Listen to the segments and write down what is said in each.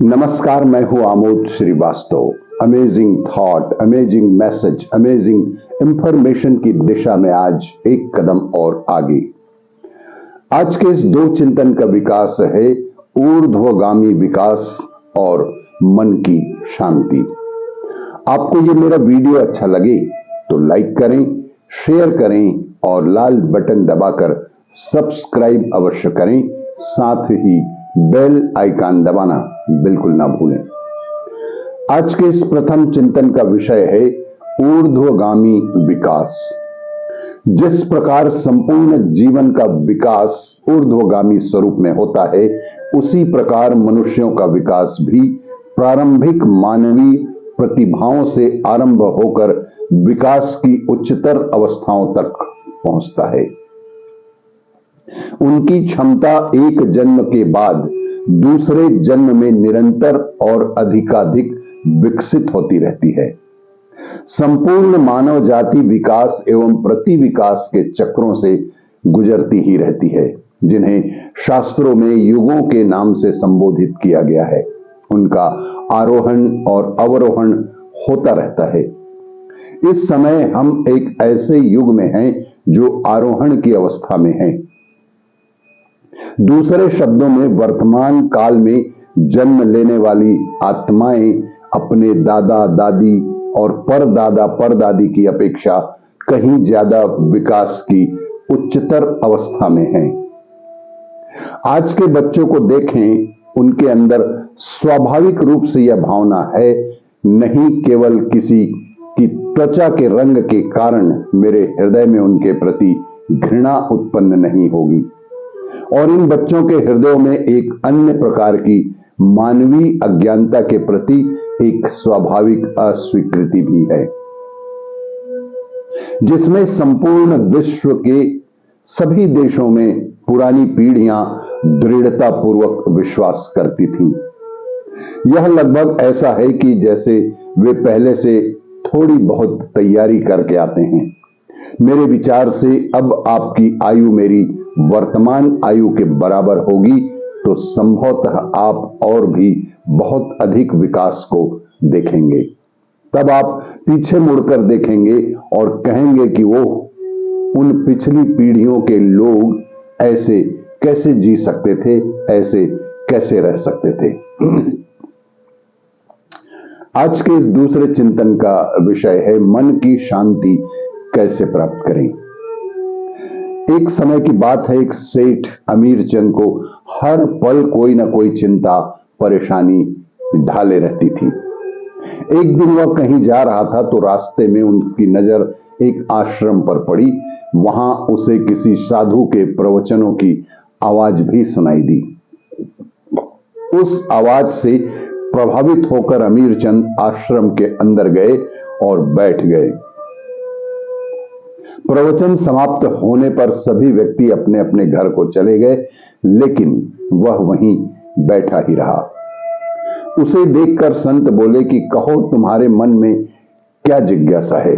नमस्कार, मैं हूं Amod Shrivastava. Amazing thought, amazing message, amazing information की दिशा में आज एक कदम और आगे। आज के इस दो चिंतन का विकास है ऊर्ध्वगामी विकास और मन की शांति। आपको ये मेरा वीडियो अच्छा लगे तो लाइक करें, शेयर करें और लाल बटन दबाकर सब्सक्राइब अवश्य करें। साथ ही बेल आइकन दबाना बिल्कुल ना भूलें। आज के इस प्रथम चिंतन का विषय है ऊर्ध्वगामी विकास। जिस प्रकार संपूर्ण जीवन का विकास ऊर्ध्वगामी स्वरूप में होता है, उसी प्रकार मनुष्यों का विकास भी प्रारंभिक मानवीय प्रतिभाओं से आरंभ होकर विकास की उच्चतर अवस्थाओं तक पहुंचता है। उनकी क्षमता एक जन्म के बाद दूसरे जन्म में निरंतर और अधिकाधिक विकसित होती रहती है। संपूर्ण मानव जाति विकास एवं प्रतिविकास के चक्रों से गुजरती ही रहती है, जिन्हें शास्त्रों में युगों के नाम से संबोधित किया गया है। उनका आरोहण और अवरोहण होता रहता है। इस समय हम एक ऐसे युग में हैं जो आरोहण की अवस्था में है। दूसरे शब्दों में वर्तमान काल में जन्म लेने वाली आत्माएं अपने दादा दादी और परदादा परदादी की अपेक्षा कहीं ज्यादा विकास की उच्चतर अवस्था में हैं। आज के बच्चों को देखें, उनके अंदर स्वाभाविक रूप से यह भावना है, नहीं केवल किसी की त्वचा के रंग के कारण मेरे हृदय में उनके प्रति घृणा उत्पन्न नहीं होगी। और इन बच्चों के हृदयों में एक अन्य प्रकार की मानवीय अज्ञानता के प्रति एक स्वाभाविक अस्वीकृति भी है, जिसमें संपूर्ण विश्व के सभी देशों में पुरानी पीढ़ियां दृढ़ता पूर्वक विश्वास करती थीं। यह लगभग ऐसा है कि जैसे वे पहले से थोड़ी बहुत तैयारी करके आते हैं। मेरे विचार से अब आपकी आयु मेरी वर्तमान आयु के बराबर होगी तो संभवतः आप और भी बहुत अधिक विकास को देखेंगे। तब आप पीछे मुड़कर देखेंगे और कहेंगे कि वो उन पिछली पीढ़ियों के लोग ऐसे कैसे जी सकते थे, ऐसे कैसे रह सकते थे। आज के इस दूसरे चिंतन का विषय है मन की शांति कैसे प्राप्त करें। एक समय की बात है, एक सेठ अमीर चंद को हर पल कोई ना कोई चिंता परेशानी ढाले रहती थी। एक दिन वह कहीं जा रहा था तो रास्ते में उनकी नजर एक आश्रम पर पड़ी। वहां उसे किसी साधु के प्रवचनों की आवाज भी सुनाई दी। उस आवाज से प्रभावित होकर अमीर चंद आश्रम के अंदर गए और बैठ गए। प्रवचन समाप्त होने पर सभी व्यक्ति अपने अपने घर को चले गए, लेकिन वह वहीं बैठा ही रहा। उसे देखकर संत बोले कि कहो, तुम्हारे मन में क्या जिज्ञासा है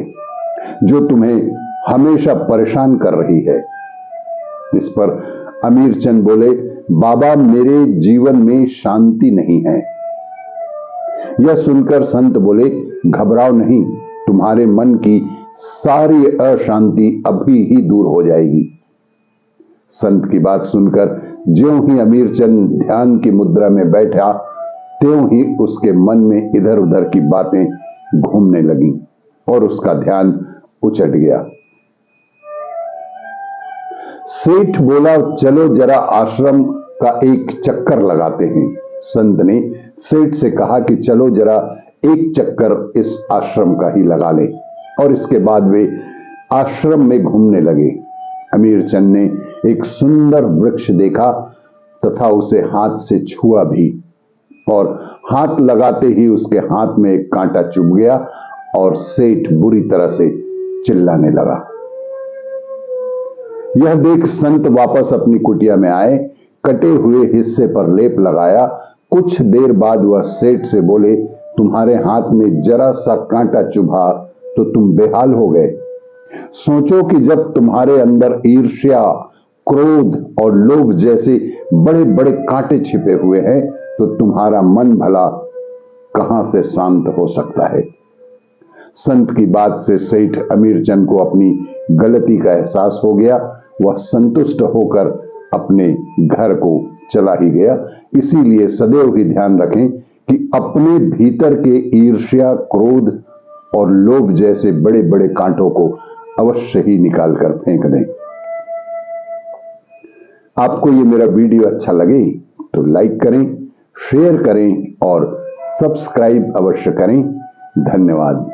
जो तुम्हें हमेशा परेशान कर रही है। इस पर अमीर चंद बोले, बाबा, मेरे जीवन में शांति नहीं है। यह सुनकर संत बोले, घबराओ नहीं, तुम्हारे मन की सारी अशांति अभी ही दूर हो जाएगी। संत की बात सुनकर ज्यों ही अमीर चंद ध्यान की मुद्रा में बैठा, त्यों ही उसके मन में इधर उधर की बातें घूमने लगी और उसका ध्यान उचट गया। सेठ बोला, चलो जरा आश्रम का एक चक्कर लगाते हैं। संत ने सेठ से कहा कि चलो जरा एक चक्कर इस आश्रम का ही लगा ले, और इसके बाद वे आश्रम में घूमने लगे। अमीर चंद ने एक सुंदर वृक्ष देखा तथा उसे हाथ से छुआ भी, और हाथ लगाते ही उसके हाथ में एक कांटा चुभ गया और सेठ बुरी तरह से चिल्लाने लगा। यह देख संत वापस अपनी कुटिया में आए, कटे हुए हिस्से पर लेप लगाया। कुछ देर बाद वह सेठ से बोले, तुम्हारे हाथ में जरा सा कांटा चुभा तो तुम बेहाल हो गए। सोचो कि जब तुम्हारे अंदर ईर्ष्या, क्रोध और लोभ जैसे बड़े बड़े कांटे छिपे हुए हैं तो तुम्हारा मन भला कहां से शांत हो सकता है। संत की बात से सेठ अमीरचंद को अपनी गलती का एहसास हो गया। वह संतुष्ट होकर अपने घर को चला ही गया। इसीलिए सदैव ही ध्यान रखें कि अपने भीतर के ईर्ष्या, क्रोध और लोभ जैसे बड़े बड़े कांटों को अवश्य ही निकाल कर फेंक दें। आपको ये मेरा वीडियो अच्छा लगे तो लाइक करें, शेयर करें और सब्सक्राइब अवश्य करें। धन्यवाद।